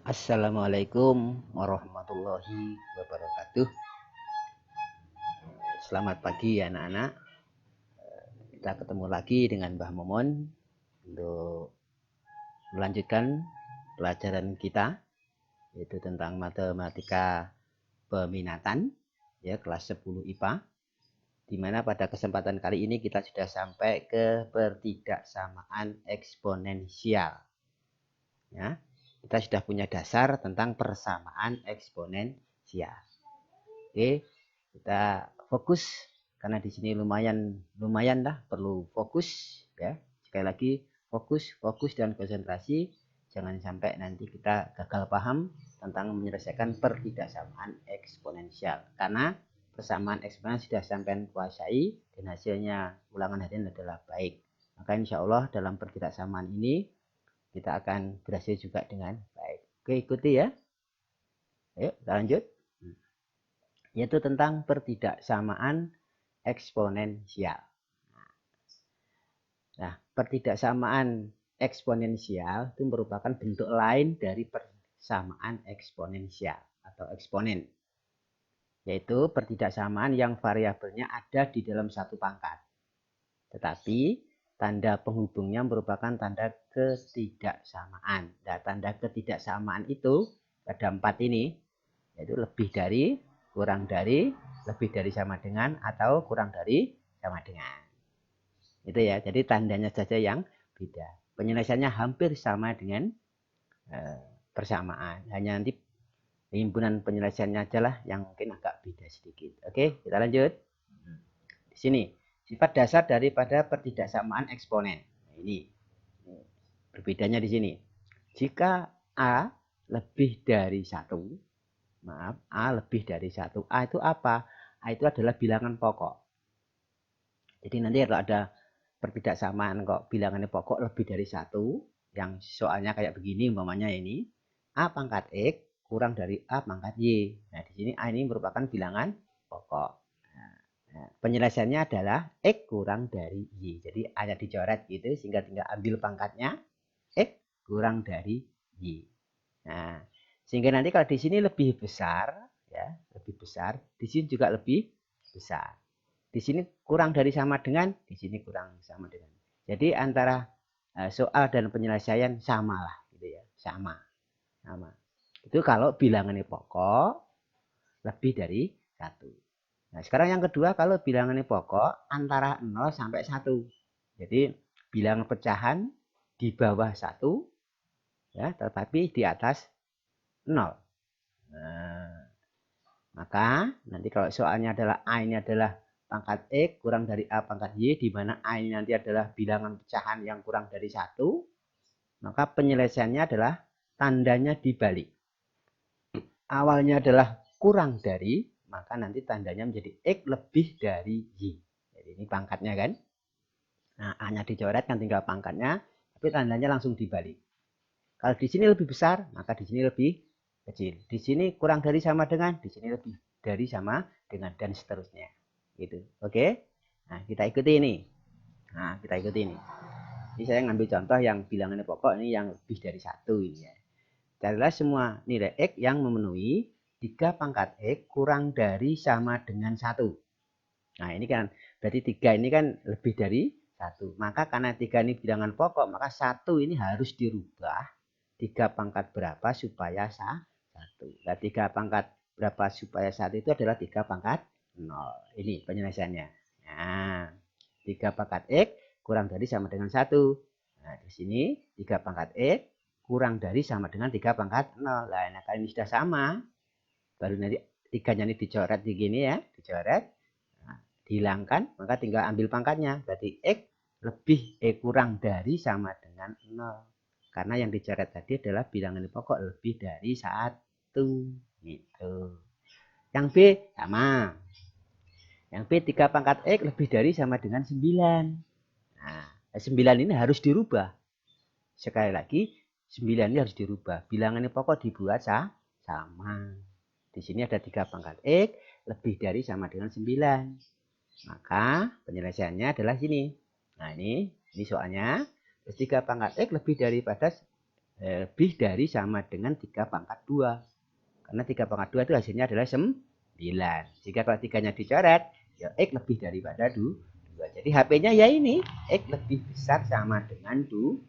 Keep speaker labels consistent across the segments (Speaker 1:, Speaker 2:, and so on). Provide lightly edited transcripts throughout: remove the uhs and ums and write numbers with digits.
Speaker 1: Assalamualaikum warahmatullahi wabarakatuh. Selamat pagi anak-anak. Kita ketemu lagi dengan Mbah Momon untuk melanjutkan pelajaran kita, yaitu tentang matematika peminatan, ya, kelas 10 IPA. Di mana pada kesempatan kali ini kita sudah sampai ke pertidaksamaan eksponensial. Ya, kita sudah punya dasar tentang persamaan eksponensial. Oke, kita fokus karena di sini lumayan lah, perlu fokus, ya. Sekali lagi, fokus dan konsentrasi. Jangan sampai nanti kita gagal paham tentang menyelesaikan pertidaksamaan eksponensial, karena persamaan eksponensial sudah sampai kuasai dan hasilnya ulangan harian adalah baik. Maka insya Allah dalam pertidaksamaan ini kita akan berhasil juga dengan baik. Oke, ikuti ya. Ayo kita lanjut. Yaitu tentang pertidaksamaan eksponensial. Nah, pertidaksamaan eksponensial itu merupakan bentuk lain dari persamaan eksponensial atau eksponen. Yaitu pertidaksamaan yang variabelnya ada di dalam satu pangkat. Tetapi tanda penghubungnya merupakan tanda ketidaksamaan. Nah, tanda ketidaksamaan itu ada 4 ini, yaitu lebih dari, kurang dari, lebih dari sama dengan, atau kurang dari sama dengan. Itu ya, jadi tandanya saja yang beda. Penyelesaiannya hampir sama dengan persamaan. Hanya nanti himpunan penyelesaiannya aja lah yang mungkin agak beda sedikit. Oke, kita lanjut. Di sini, sifat dasar daripada pertidaksamaan eksponen. Nah, ini berbedanya di sini. Jika A lebih dari 1, maaf, A lebih dari 1. A itu apa? A itu adalah bilangan pokok. Jadi nanti kalau ada pertidaksamaan kok bilangannya pokok lebih dari 1, yang soalnya kayak begini umpamanya ini, A pangkat X kurang dari A pangkat Y. Nah, di sini A ini merupakan bilangan pokok. Nah, penyelesaiannya adalah X kurang dari Y. Jadi hanya dicoret gitu sehingga tinggal ambil pangkatnya X kurang dari Y. Nah, sehingga nanti kalau di sini lebih besar, ya, lebih besar, di sini juga lebih besar. Di sini kurang dari sama dengan, di sini kurang sama dengan. Jadi antara soal dan penyelesaian sama lah, gitu ya, sama. Itu kalau bilangannya pokok lebih dari 1. Nah, sekarang yang kedua, kalau bilangannya pokok antara 0 sampai 1. Jadi bilangan pecahan di bawah 1, ya, tetapi di atas 0. Nah, maka nanti kalau soalnya adalah A ini adalah pangkat X kurang dari A pangkat Y, di mana A ini nanti adalah bilangan pecahan yang kurang dari 1, maka penyelesaiannya adalah tandanya dibalik. Awalnya adalah kurang dari, maka nanti tandanya menjadi X lebih dari Y. Jadi ini pangkatnya kan. Nah, A-nya dicoret kan tinggal pangkatnya, tapi tandanya langsung dibalik. Kalau di sini lebih besar, maka di sini lebih kecil. Di sini kurang dari sama dengan, di sini lebih dari sama dengan, dan seterusnya. Gitu. Oke? Nah, kita ikuti ini. Nah, kita ikuti ini. Ini saya ngambil contoh yang bilangannya pokok ini yang lebih dari 1 ini ya. Carilah semua nilai X yang memenuhi 3 pangkat X kurang dari sama dengan 1. Nah, ini kan berarti 3 ini kan lebih dari 1. Maka karena 3 ini bilangan pokok, maka 1 ini harus dirubah 3 pangkat berapa supaya 1. Nah, 3 pangkat berapa supaya 1 itu adalah 3 pangkat 0. Ini penyelesaiannya. Nah, 3 pangkat X kurang dari sama dengan 1. Nah, di sini 3 pangkat X kurang dari sama dengan 3 pangkat 0. Nah, kalau ini sudah sama, baru nanti 3-nya ini dicoret di gini ya, dicoret. Nah, dihilangkan, maka tinggal ambil pangkatnya. Berarti X lebih kurang dari sama dengan 0. Karena yang dicoret tadi adalah bilangan pokok lebih dari 1. Gitu. Yang B sama. Yang B 3 pangkat X lebih dari sama dengan 9. Nah, 9 ini harus dirubah. Sekali lagi, 9 ini harus dirubah. Bilangan pokok dibuat sama. Di sini ada 3 pangkat X lebih dari sama dengan 9. Maka penyelesaiannya adalah sini. Nah, ini soalnya. Terus 3 pangkat X lebih daripada lebih dari sama dengan 3 pangkat 2. Karena 3 pangkat 2 itu hasilnya adalah 9. Jika kalau 3-nya dicoret, ya X lebih daripada 2. Jadi HP-nya ya ini, X lebih besar sama dengan 2.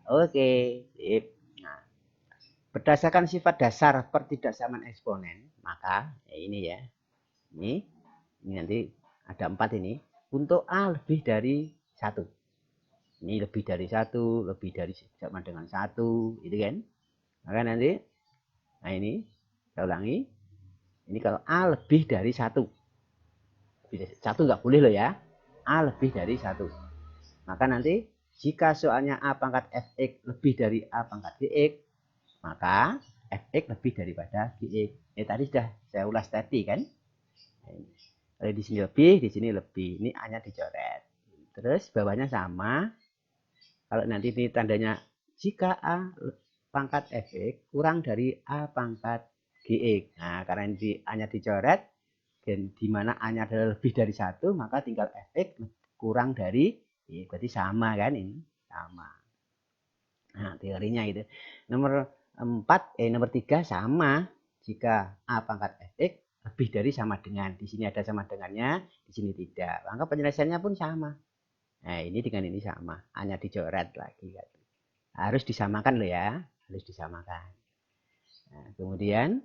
Speaker 1: Oke, sip. Nah, berdasarkan sifat dasar pertidaksamaan eksponen, maka ya ini ya. Ini nanti ada 4 ini. Untuk A lebih dari 1. Ini lebih dari 1, lebih dari sama dengan 1, gitu kan. Maka nanti, nah ini, saya ulangi. Ini kalau A lebih dari 1. 1 nggak boleh loh ya. A lebih dari 1. Maka nanti, jika soalnya A pangkat Fx lebih dari A pangkat Gx, maka Fx lebih daripada Gx. Tadi sudah saya ulas tadi kan. Kalau di sini lebih, di sini lebih. Ini A-nya dicoret. Terus bawahnya sama. Kalau nanti ini tandanya jika A pangkat Fx kurang dari A pangkat Gx. Nah, karena ini A-nya dicoret, dan di mana A-nya adalah lebih dari 1, maka tinggal Fx kurang dari, berarti sama kan ini, sama. Nah, teorinya itu. Nomor 3 sama. Jika A pangkat Fx lebih dari sama dengan. Di sini ada sama dengannya, di sini tidak. Maka penyelesaiannya pun sama. Nah, ini dengan ini sama. A-nya dicoret lagi. Harus disamakan loh ya. Harus disamakan. Nah, kemudian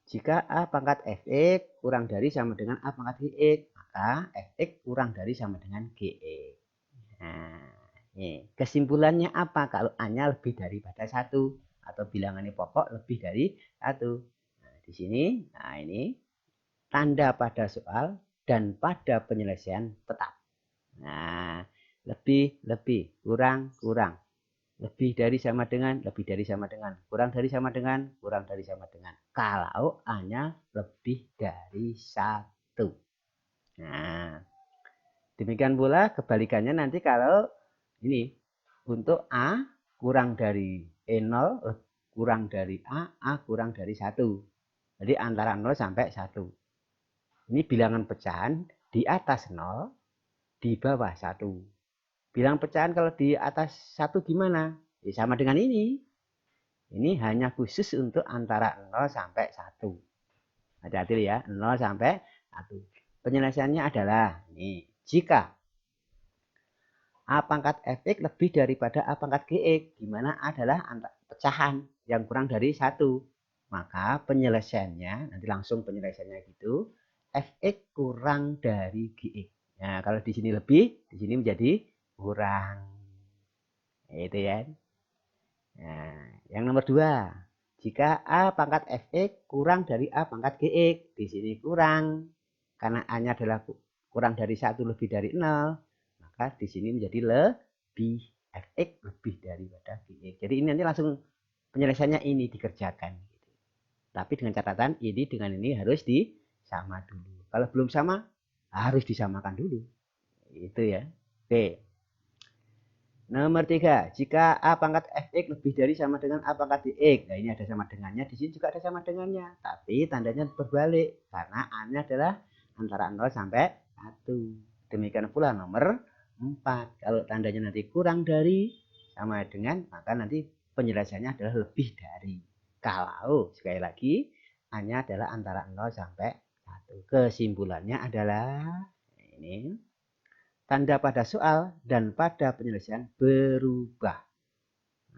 Speaker 1: jika A pangkat Fx kurang dari sama dengan A pangkat Gx, maka Fx kurang dari sama dengan Gx. Nah, ini kesimpulannya apa kalau A-nya lebih daripada 1 atau bilangannya pokok lebih dari 1. Nah, di sini, nah ini tanda pada soal dan pada penyelesaian tetap. Nah, lebih, kurang, lebih dari sama dengan, kurang dari sama dengan, kalau A-nya lebih dari 1. Nah, demikian pula kebalikannya nanti kalau ini untuk A kurang dari E0, kurang dari A kurang dari 1. Jadi antara 0 sampai 1. Ini bilangan pecahan di atas 0, di bawah 1. Bilangan pecahan kalau di atas 1 gimana? Ya sama dengan ini. Ini hanya khusus untuk antara 0 sampai 1. Hati-hati ya, 0 sampai 1. Penyelesaiannya adalah ini. Jika A pangkat Fx lebih daripada A pangkat Gx, di mana adalah pecahan yang kurang dari 1. Maka penyelesaiannya, nanti langsung penyelesaiannya gitu, Fx kurang dari Gx. Nah, kalau di sini lebih, di sini menjadi kurang. Itu ya. Nah, yang nomor 2. Jika A pangkat Fx kurang dari A pangkat Gx, di sini kurang. Karena A-nya adalah kurang dari 1 lebih dari 0. Maka di sini menjadi lebih, Fx lebih daripada Gx. Jadi ini nanti langsung penyelesaiannya ini dikerjakan. Tapi dengan catatan ini dengan ini harus disama dulu. Kalau belum sama harus disamakan dulu. Itu ya. Oke. Nomor 3, jika A pangkat Fx lebih dari sama dengan A pangkat Gx. Nah, ini ada sama dengannya, di sini juga ada sama dengannya. Tapi tandanya berbalik karena A-nya adalah antara 0 sampai 1. Demikian pula nomor 4. Kalau tandanya nanti kurang dari sama dengan, maka nanti penyelesaiannya adalah lebih dari. Kalau sekali lagi A-nya adalah antara 0 sampai 1. Kesimpulannya adalah ini. Tanda pada soal dan pada penyelesaian berubah.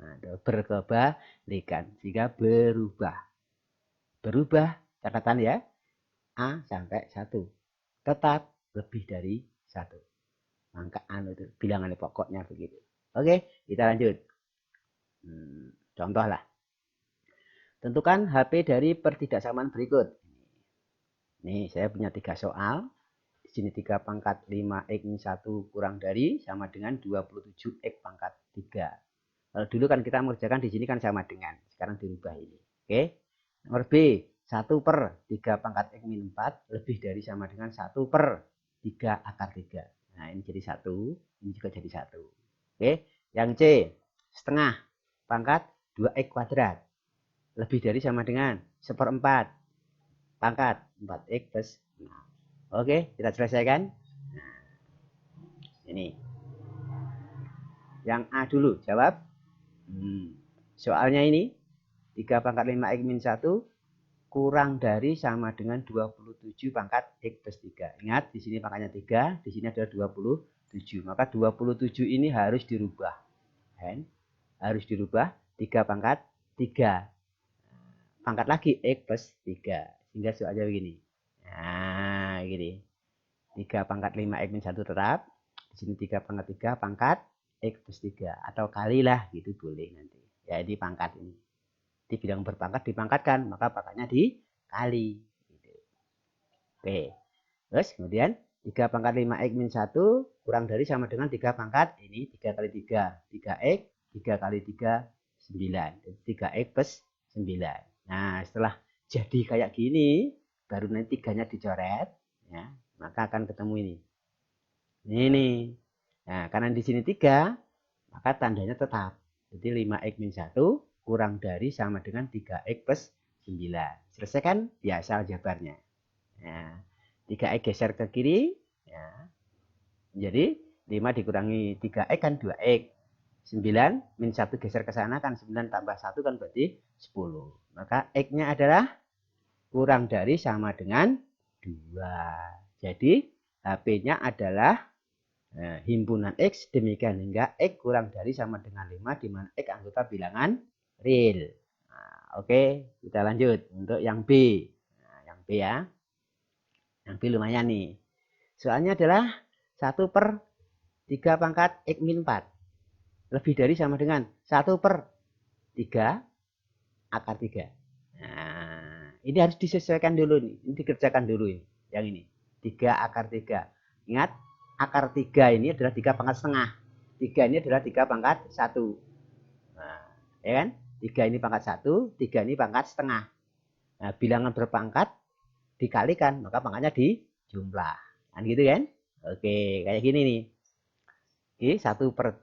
Speaker 1: Nah, berkebalikan jika berubah. Berubah, catatan ya. A sampai 1. Tetap lebih dari 1. Maka itu bilangan pokoknya begitu. Oke, kita lanjut. Contoh lah. Tentukan HP dari pertidaksamaan berikut. Nih, saya punya 3 soal. Di sini 3 pangkat 5x 1 kurang dari sama dengan 27x pangkat 3. Kalau dulu kan kita mengerjakan di sini kan sama dengan. Sekarang dirubah ini. Oke. Nomor B. 1 per 3 pangkat x min 4 lebih dari sama dengan 1 per 3 akar 3. Nah, ini jadi 1. Ini juga jadi 1. Oke. Yang C. Setengah pangkat 2x kuadrat. Lebih dari sama dengan 1/4 pangkat 4x plus 6. Oke, kita selesaikan. Nah, ini. Yang A dulu, jawab. Soalnya ini 3 pangkat 5 X min 1 kurang dari sama dengan 27 pangkat X plus 3. Ingat, di sini pangkatnya 3, di sini adalah 27. Maka 27 ini harus dirubah. Kan? Harus dirubah 3 pangkat 3. Pangkat lagi X plus 3. Sehingga soalnya begini. Nah, gini. 3 pangkat 5 X min 1 tetap. Di sini 3 pangkat 3 pangkat X plus 3. Atau kalilah gitu boleh nanti. Ya, ini pangkat ini. Dibilang berpangkat dipangkatkan, maka pangkatnya dikali. Gitu. Oke. Terus kemudian 3 pangkat 5 X min 1 kurang dari sama dengan 3 pangkat ini 3 kali 3. 3X, 3 kali 3, 9. 3X plus 9. Nah, setelah jadi kayak gini, baru nanti 3-nya dicoret, ya, maka akan ketemu ini. Ini. Nah, karena di sini 3, maka tandanya tetap. Jadi 5X min 1 kurang dari sama dengan 3X plus 9. Selesai kan? Biasa aljabarnya. Nah, 3X geser ke kiri. Ya. Jadi 5 dikurangi 3X kan 2X. 9 min 1 geser ke sana kan 9 tambah 1 kan berarti 10. Maka X-nya adalah kurang dari sama dengan 2. Jadi HP-nya adalah himpunan X demikian hingga X kurang dari sama dengan 5 di mana X anggota bilangan real. Nah, oke, kita lanjut untuk yang B. Nah, yang B ya. Yang B lumayan nih. Soalnya adalah 1 per 3 pangkat X min 4. Lebih dari sama dengan 1 per 3 akar 3. Nah, ini harus disesuaikan dulu nih. Ini dikerjakan dulu ini. Yang ini. 3 akar 3. Ingat, akar 3 ini adalah 3 pangkat setengah. 3 ini adalah 3 pangkat 1. Nah, ya kan? 3 ini pangkat 1, 3 ini pangkat setengah. Nah, bilangan berpangkat dikalikan, maka pangkatnya dijumlah. Kan gitu kan? Oke, kayak gini nih. Oke, 1 per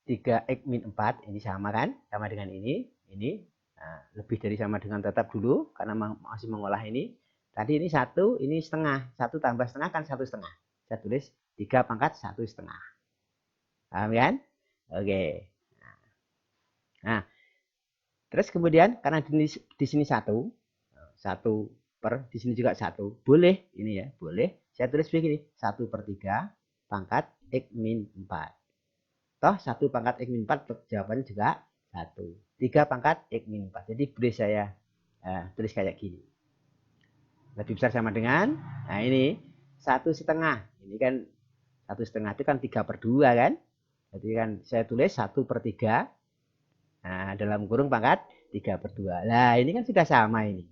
Speaker 1: 3X min 4, ini sama kan? Sama dengan ini. Ini nah, lebih dari sama dengan tetap dulu, karena masih mengolah ini. Tadi ini 1, ini setengah. 1 tambah setengah kan 1 setengah. Saya tulis 3 pangkat 1 setengah. Paham kan? Oke. Nah, terus kemudian karena di sini 1 per, di sini juga 1. Boleh ini ya, boleh. Saya tulis begini, 1 per 3 pangkat X min 4. Toh 1 pangkat X min 4 jawabannya juga 1. 3 pangkat X min 4. Jadi boleh saya tulis kayak gini. Lebih besar sama dengan, nah ini 1 setengah. Ini kan 1 setengah itu kan 3 per 2 kan. Jadi kan saya tulis 1 per 3. Nah, dalam kurung pangkat 3 per 2. Nah, ini kan sudah sama ini.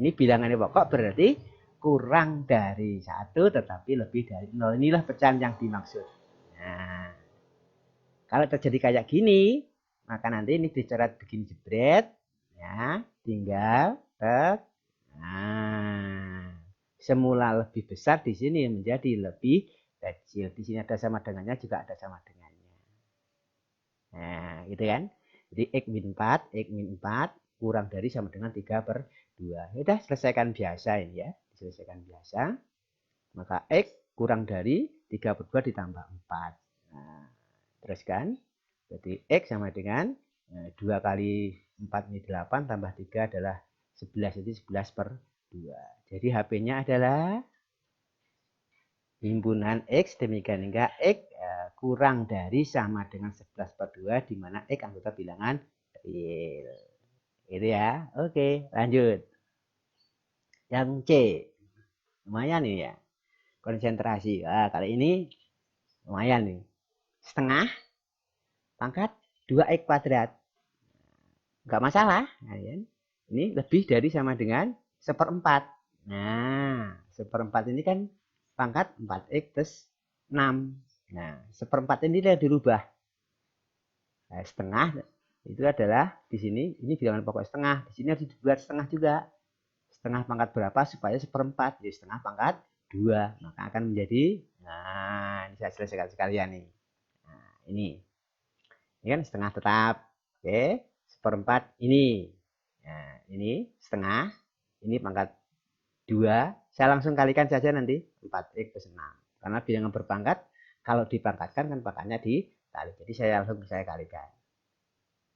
Speaker 1: Ini bilangannya pokok berarti kurang dari 1 tetapi lebih dari 0. Inilah pecahan yang dimaksud. Nah, kalau terjadi kayak gini, maka nanti ini dicoret begini jebret. Ya, tinggal nah, semula lebih besar di sini menjadi lebih kecil. Di sini ada sama dengannya juga ada sama dengannya. Nah, gitu kan? Jadi X min 4, X min 4 kurang dari sama dengan 3 per 2. Sudah selesaikan biasa ini ya. Diselesaikan biasa. Maka X kurang dari 3 per 2 ditambah 4. Nah, teruskan. Jadi X sama dengan 2 kali 4 ini 8 tambah 3 adalah 11. Jadi 11 per 2. Jadi HP-nya adalah himpunan X demikian hingga X kurang dari sama dengan 11 per 2 di mana X anggota bilangan real. Itu ya. Oke, lanjut. Yang C. Lumayan nih ya. Konsentrasi. Nah, kali ini lumayan nih. Setengah pangkat 2X kuadrat. Enggak masalah. Nah, ya. Ini lebih dari sama dengan 1/4. Nah, 1/4 ini kan pangkat 4X plus 6. Nah, 1/4 ini yang dirubah. Nah, setengah itu adalah di sini, ini bilangan pokok setengah. Di sini harus dibuat setengah juga. Setengah pangkat berapa supaya 1/4? Jadi setengah pangkat 2. Maka akan menjadi, nah ini saya selesaikan sekalian nih. Nah, ini kan setengah tetap. Oke, 1/4 ini. Nah, ini setengah. Ini pangkat 2. Saya langsung kalikan saja nanti 4X plus 6. Karena bilangan berpangkat, kalau dipangkatkan kan pangkatnya dikali. Jadi saya langsung saya kalikan.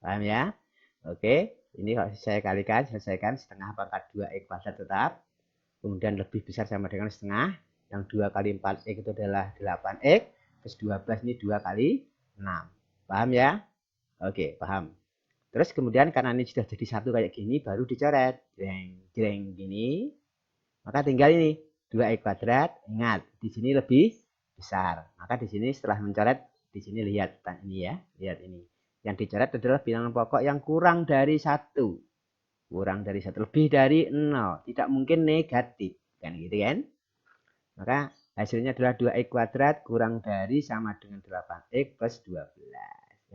Speaker 1: Paham ya? Oke, ini kalau saya kalikan, selesaikan setengah pangkat 2x kuadrat tetap. Kemudian lebih besar sama dengan setengah. Yang 2 kali 4x itu adalah 8x. Terus 12 ini 2 kali 6. Paham ya? Oke, paham. Terus kemudian karena ini sudah jadi satu kayak gini, baru dicoret. Jreng gini. Maka tinggal ini 2x kuadrat. Ingat, di sini lebih besar. Maka di sini setelah mencoret, di sini lihat ini ya, lihat ini. Yang dicoret adalah bilangan pokok yang kurang dari 1. Kurang dari 1, lebih dari 0. Tidak mungkin negatif. Kan gitu kan? Maka hasilnya adalah 2x kuadrat kurang dari sama dengan 8x plus 12.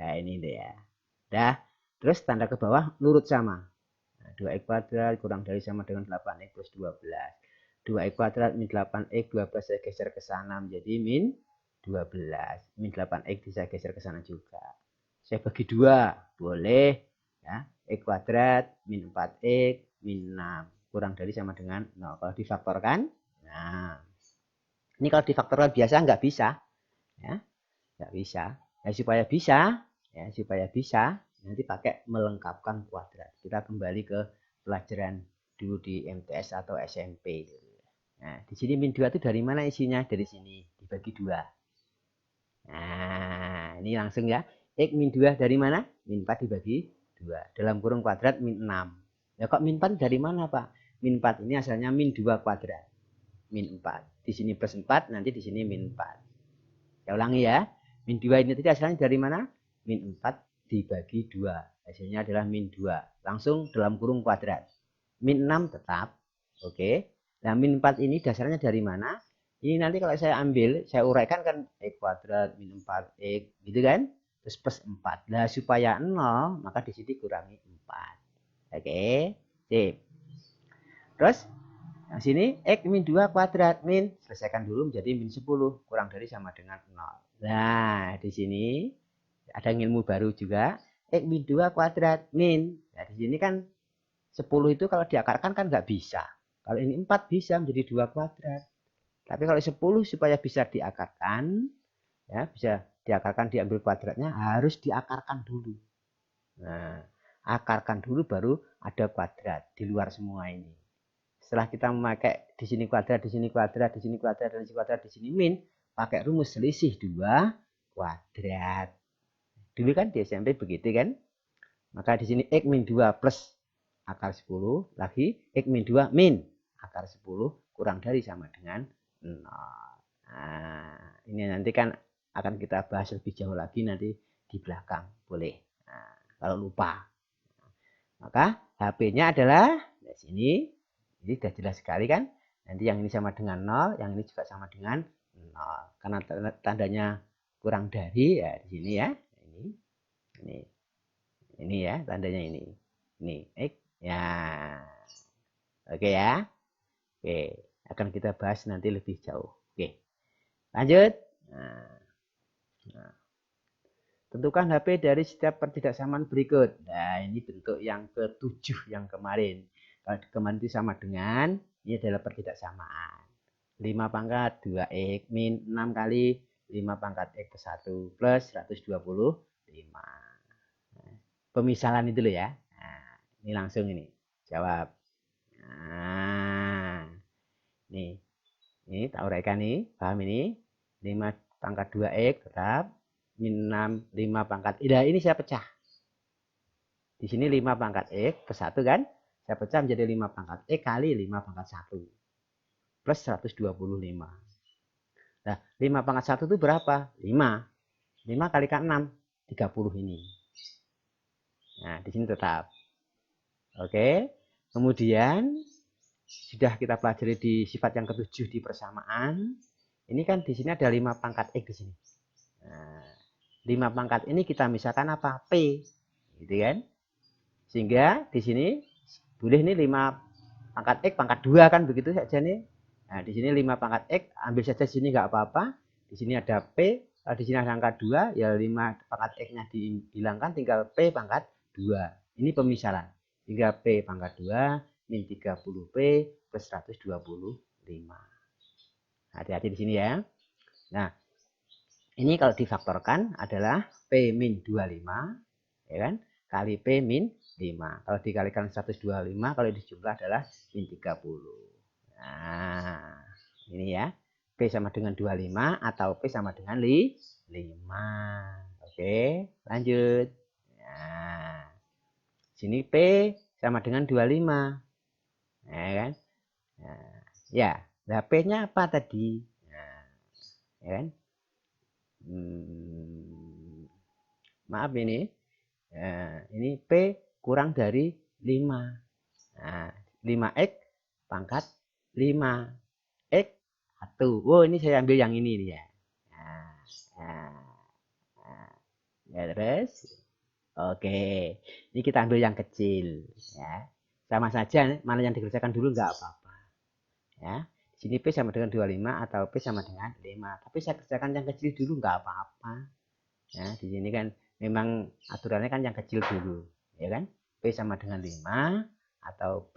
Speaker 1: Nah ini deh ya. Dah. Terus tanda ke bawah nurut sama. Nah, 2x kuadrat kurang dari sama dengan 8x plus 12. 2x kuadrat min 8x, 12 saya geser ke sana menjadi min 12. Min 8x bisa geser ke sana juga. Saya bagi 2, boleh. Ya, x kuadrat min 4x min 6. Kurang dari sama dengan 0. Kalau difaktorkan, nah, ini kalau difaktorkan biasa nggak bisa. Ya, nggak bisa. Ya, supaya bisa, nanti pakai melengkapkan kuadrat. Kita kembali ke pelajaran dulu di MTS atau SMP. Nah, di sini min 2 itu dari mana isinya? Dari sini, dibagi 2. Nah, ini langsung ya. X min 2 dari mana? Min 4 dibagi 2. Dalam kurung kuadrat min 6. Ya kok min 4 dari mana, Pak? Min 4 ini asalnya min 2 kuadrat. Min 4. Di sini plus 4, nanti di sini min 4. Saya ulangi ya. Min 2 ini tadi asalnya dari mana? Min 4 dibagi 2. Hasilnya adalah min 2. Langsung dalam kurung kuadrat. Min 6 tetap. Oke. Nah, min 4 ini dasarnya dari mana? Ini nanti kalau saya ambil, saya uraikan kan x kuadrat min 4x gitu kan? Terus plus 4. Nah, supaya 0, maka di sini kurangi 4. Oke. Sip. Terus yang sini x min 2 kuadrat min, selesaikan dulu menjadi min 10, kurang dari sama dengan 0. Nah, di sini ada ilmu baru juga, x min 2 kuadrat min. Nah, di sini kan 10 itu kalau diakarkan kan nggak bisa. Kalau ini 4 bisa menjadi 2 kuadrat. Tapi kalau 10 supaya bisa diakarkan, ya bisa diakarkan diambil kuadratnya, harus diakarkan dulu. Nah, akarkan dulu baru ada kuadrat di luar semua ini. Setelah kita memakai di sini kuadrat, di sini kuadrat, di sini kuadrat, di sini kuadrat, di sini min, pakai rumus selisih 2 kuadrat. Dulu kan di SMP begitu kan? Maka di sini x min 2 plus akar 10 lagi x min 2 min akar 10 kurang dari sama dengan 0. Nah, ini nanti kan akan kita bahas lebih jauh lagi nanti di belakang. Boleh. Nah, kalau lupa. Maka HP-nya adalah di sini. Ini sudah jelas sekali kan? Nanti yang ini sama dengan 0, yang ini juga sama dengan 0. Karena tandanya kurang dari ya di sini ya. Ini ya tandanya ini. Ini X ya. Oke ya. Oke, akan kita bahas nanti lebih jauh. Oke. Lanjut. Nah. Tentukan HP dari setiap pertidaksamaan berikut. Nah, ini bentuk yang ke-7 yang kemarin. Kalau kemarin itu sama dengan, ini adalah pertidaksamaan. 5 pangkat 2x min 6 kali 5 pangkat x ke 1 plus 125. Nah, pemisalan itu loh ya. Nah, ini langsung ini. Jawab. Nah, ini tak uraikan nih. Paham ini? 5 pangkat 2x tetap. Min 6, 5 pangkat. Ini saya pecah. Di sini 5 pangkat X ke 1 kan. Saya pecah menjadi 5 pangkat X kali 5 pangkat 1. Plus 125. Nah, 5 pangkat 1 itu berapa? 5. 5 kali 6, 30 ini. Nah, di sini tetap. Oke. Kemudian, sudah kita pelajari di sifat yang ke-7 di persamaan. Ini kan di sini ada 5 pangkat X di sini. Nah, 5 pangkat ini kita misalkan apa? P. Gitu kan? Sehingga di sini boleh nih 5 pangkat X pangkat 2 kan begitu saja nih. Nah, di sini 5 pangkat X ambil saja di sini nggak apa-apa. Di sini ada P, di sini ada angka 2, ya 5 pangkat X-nya dihilangkan tinggal P pangkat 2. Ini pemisalan. Sehingga P pangkat 2 min 30P plus 125. Hati-hati di sini ya. Nah, ini kalau difaktorkan adalah P min 25, ya kan? kali P min 5. Kalau dikalikan 125, kalau dijumlah adalah min 30. Nah, ini ya. P sama dengan 25 atau P sama dengan 5. Oke, lanjut. Nah, sini P sama dengan 25. Ya kan? Nah, ya, nah, P-nya apa tadi? Nah, ya kan? Maaf ini. Nah, ini P kurang dari 5. Nah, 5x pangkat 5. X 1. Oh, ini saya ambil yang ini nih ya. Nah, nah, nah. Ya, terus. Oke. Ini kita ambil yang kecil. Ya. Sama saja, mana yang dikerjakan dulu nggak apa-apa. Ya. Di sini P sama dengan 25 atau P sama dengan 5. Tapi saya kerjakan yang kecil dulu nggak apa-apa. Ya, di sini kan memang aturannya kan yang kecil dulu. Ya kan? P sama dengan 5 atau P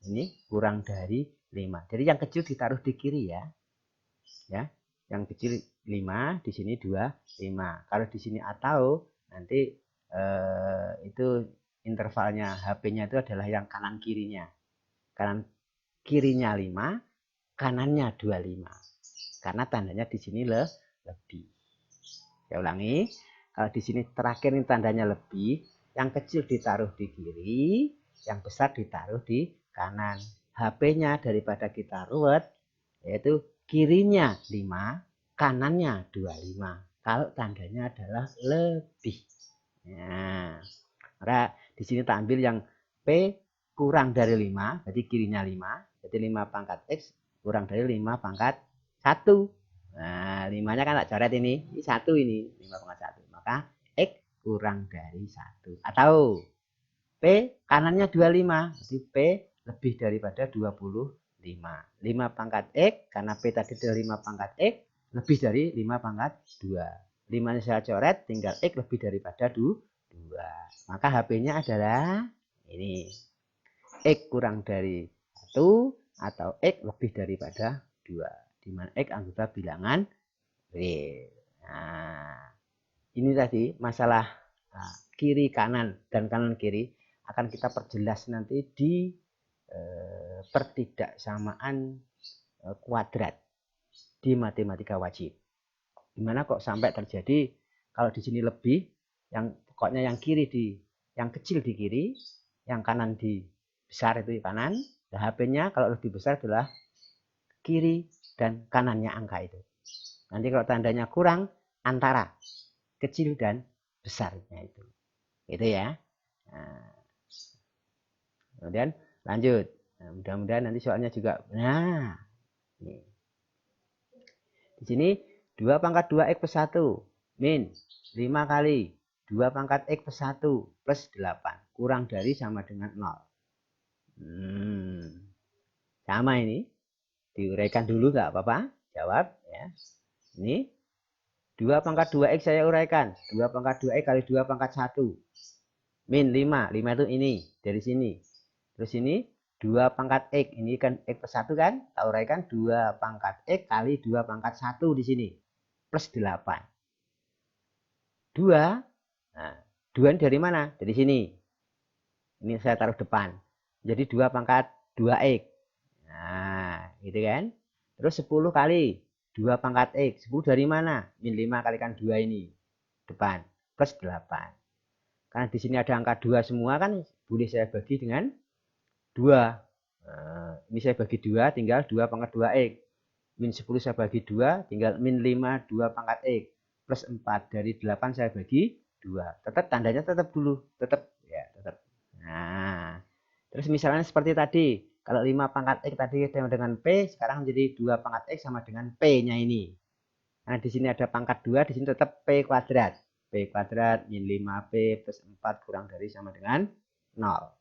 Speaker 1: ini kurang dari 5. Jadi yang kecil ditaruh di kiri ya. Ya. Yang kecil 5, di sini 2, 5. Kalau di sini atau nanti itu intervalnya HP-nya itu adalah yang kanan kirinya. Kanan kirinya 5, kanannya 25. Karena tandanya di sini lebih. Saya ulangi. Kalau di sini terakhir ini tandanya lebih, yang kecil ditaruh di kiri, yang besar ditaruh di kanan. HP-nya daripada kita ruwet, yaitu kirinya 5, kanannya 25. Kalau tandanya adalah lebih. Nah, maka di sini tak ambil yang P kurang dari 5, berarti kirinya 5. Jadi 5 pangkat X kurang dari 5 pangkat 1. Nah, 5-nya kan tak coret ini. Ini 1 ini, 5 pangkat 1. Maka X kurang dari 1. Atau P kanannya 25. Jadi P lebih daripada 25. 5 pangkat X, karena P tadi adalah 5 pangkat X, lebih dari 5 pangkat 2. 5-nya saya coret, tinggal X lebih daripada 2. Maka HP-nya adalah ini. X kurang dari 1 atau X lebih daripada 2. Di mana X anggota bilangan real. Nah, ini tadi masalah kiri kanan dan kanan kiri akan kita perjelas nanti di pertidaksamaan kuadrat di matematika wajib. Gimana kok sampai terjadi kalau di sini lebih, yang pokoknya yang kiri yang kecil di kiri, yang kanan di besar itu di kanan. Nah, HP-nya kalau lebih besar adalah kiri dan kanannya angka itu. Nanti kalau tandanya kurang, antara kecil dan besarnya itu. Itu ya. Nah, kemudian lanjut. Nah, mudah-mudahan nanti soalnya juga. Nah, ini. Di sini 2 pangkat 2x plus 1 min 5 kali 2 pangkat x plus 1 plus 8 kurang dari sama dengan 0. Sama ini. Diuraikan dulu nggak apa-apa? Jawab ya. Ini 2 pangkat 2x saya uraikan. 2 pangkat 2x kali 2 pangkat 1 min 5. 5 itu ini dari sini. Terus ini 2 pangkat X. Ini kan X plus 1 kan? Kita uraikan 2 pangkat X kali 2 pangkat 1 di sini. Plus 8. 2. Nah, 2 ini dari mana? Dari sini. Ini saya taruh depan. Jadi 2 pangkat 2X. Nah, gitu kan? Terus 10 kali 2 pangkat X. 10 dari mana? Min 5 kalikan 2 ini. Depan. Plus 8. Karena di sini ada angka 2 semua kan, boleh saya bagi dengan 2. Nah, ini saya bagi 2, tinggal 2 pangkat 2x. Min 10 saya bagi 2, tinggal min 5, 2 pangkat x. Plus 4, dari 8 saya bagi 2. Tetap tandanya tetap dulu. Tetap. Ya, tetap. Nah, terus misalnya seperti tadi. Kalau 5 pangkat x tadi sama dengan P, sekarang menjadi 2 pangkat x sama dengan P-nya ini. Nah, di sini ada pangkat 2, di sini tetap P kuadrat. P kuadrat min 5P plus 4 kurang dari sama dengan 0.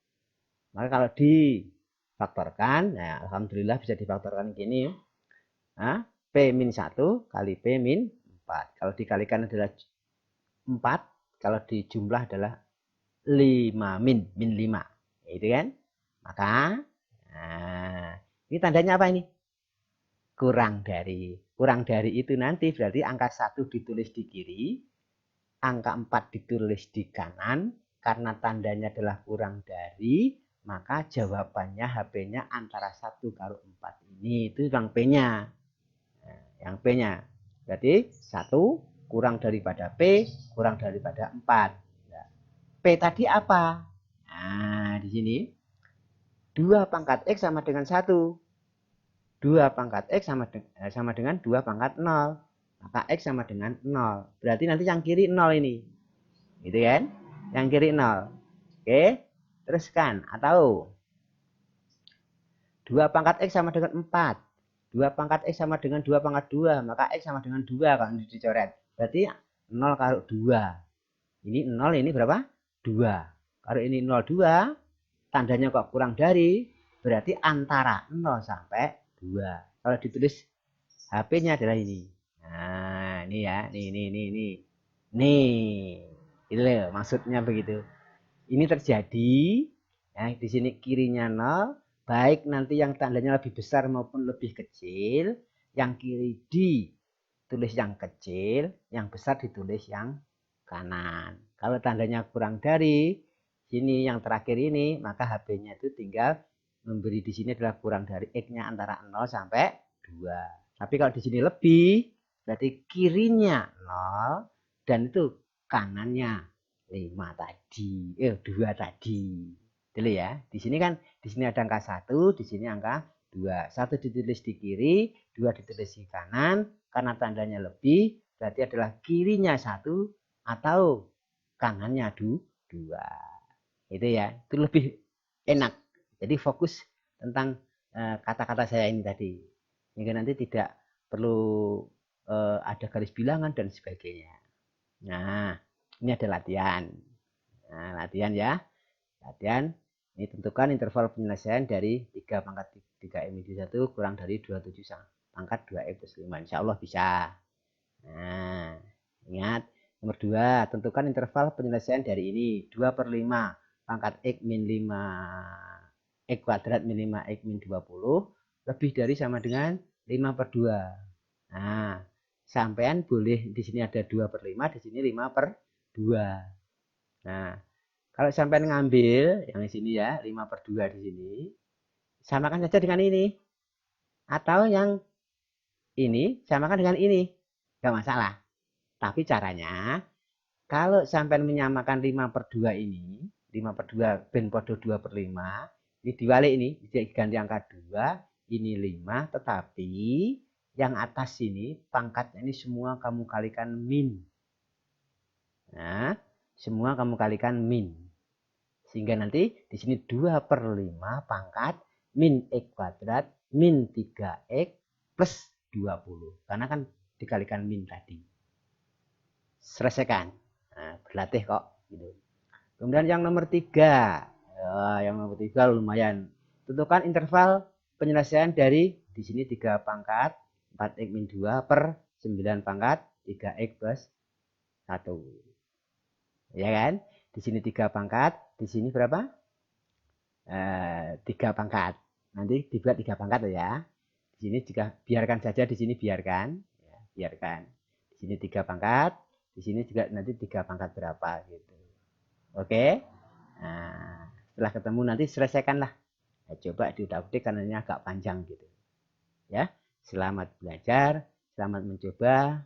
Speaker 1: Maka kalau difaktorkan, nah alhamdulillah bisa difaktorkan gini. Nah, P min 1 kali P min 4. Kalau dikalikan adalah 4, kalau dijumlah adalah 5 min 5. Itu kan? Maka, nah, ini tandanya apa ini? Kurang dari. Kurang dari itu nanti berarti angka 1 ditulis di kiri, angka 4 ditulis di kanan, karena tandanya adalah kurang dari, maka jawabannya HP-nya antara 1 karo 4 ini. Itu yang P-nya. Nah, yang P-nya. Berarti 1 kurang daripada P kurang daripada 4. Nah, P tadi apa? Nah, di sini 2 pangkat X sama dengan 1. 2 pangkat X sama dengan 2 pangkat 0. Maka X sama dengan 0. Berarti nanti yang kiri 0 ini. Gitu kan? Yang kiri 0. Oke. Teruskan. Atau 2 pangkat X sama dengan 4. 2 pangkat X sama dengan 2 pangkat 2. Maka X sama dengan 2 kalau dicoret. Berarti 0 kali 2. Ini 0, ini berapa? 2. Kalau ini 0, 2. Tandanya kok kurang dari. Berarti antara 0 sampai 2. Kalau ditulis HP-nya adalah ini. Nah, ini ya. Nih. Itu loh, maksudnya begitu. Ini terjadi. Ya, di sini kirinya 0. Baik nanti yang tandanya lebih besar maupun lebih kecil. Yang kiri ditulis yang kecil. Yang besar ditulis yang kanan. Kalau tandanya kurang dari. Sini yang terakhir ini. Maka HP-nya itu tinggal memberi di sini adalah kurang dari X-nya antara 0 sampai 2. Tapi kalau di sini lebih, berarti kirinya 0 dan itu kanannya 5 tadi. 2 tadi. Dulu ya. Di sini kan di sini ada angka 1, di sini angka 2. 1 ditulis di kiri, 2 ditulis di kanan. Karena tandanya lebih, berarti adalah kirinya 1 atau kanannya 2. Itu ya. Itu lebih enak. Jadi fokus tentang kata-kata saya ini tadi. Sehingga nanti tidak perlu ada garis bilangan dan sebagainya. Nah, ini ada latihan. Nah, latihan ya. Latihan. Ini tentukan interval penyelesaian dari 3 pangkat 3M-1 kurang dari 27 pangkat 2M plus 5. Insya Allah bisa. Nah, ingat. Nomor 2, tentukan interval penyelesaian dari ini. 2 per 5 pangkat X min 5 X kuadrat min 5 X min 20 lebih dari sama dengan 5 per 2. Nah, sampean boleh di sini ada 2 per 5, di sini 5 per 2. Nah, kalau sampean ngambil yang di sini ya, 5 per 2 di sini, samakan saja dengan ini. Atau yang ini samakan dengan ini. Gak masalah. Tapi caranya, kalau sampean menyamakan 5 per 2 ini, 5 per 2 ben podo 2 per 5, ini dibalik ini, diganti angka 2, ini 5, tetapi yang atas ini, pangkatnya ini semua kamu kalikan min. Nah, semua kamu kalikan min. Sehingga nanti di sini 2 per 5 pangkat min X kuadrat min 3X plus 20. Karena kan dikalikan min tadi. Selesaikan. Nah, berlatih kok. Gitu. Kemudian yang nomor 3. Ya, yang nomor 3 lumayan. Tentukan interval penyelesaian dari di sini 3 pangkat 4X min 2 per 9 pangkat 3X plus 1. Ya kan? Di sini 3 pangkat, di sini berapa? 3 pangkat. Nanti dibuat 3 pangkat ya. Di sini juga biarkan saja, di sini biarkan. Ya, biarkan. Di sini 3 pangkat, di sini juga nanti 3 pangkat berapa gitu. Oke? Nah, setelah ketemu nanti selesaikanlah. Ya, coba diutak-utik karena ini agak panjang gitu. Ya, selamat belajar, selamat mencoba.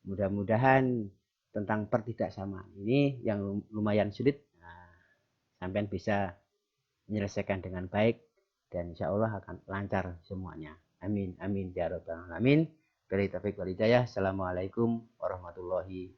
Speaker 1: Mudah-mudahan tentang pertidaksamaan ini yang lumayan sulit, nah, sampai bisa menyelesaikan dengan baik dan insya Allah akan lancar semuanya. Amin, amin, ya rabbal alamin. Assalamualaikum warahmatullahi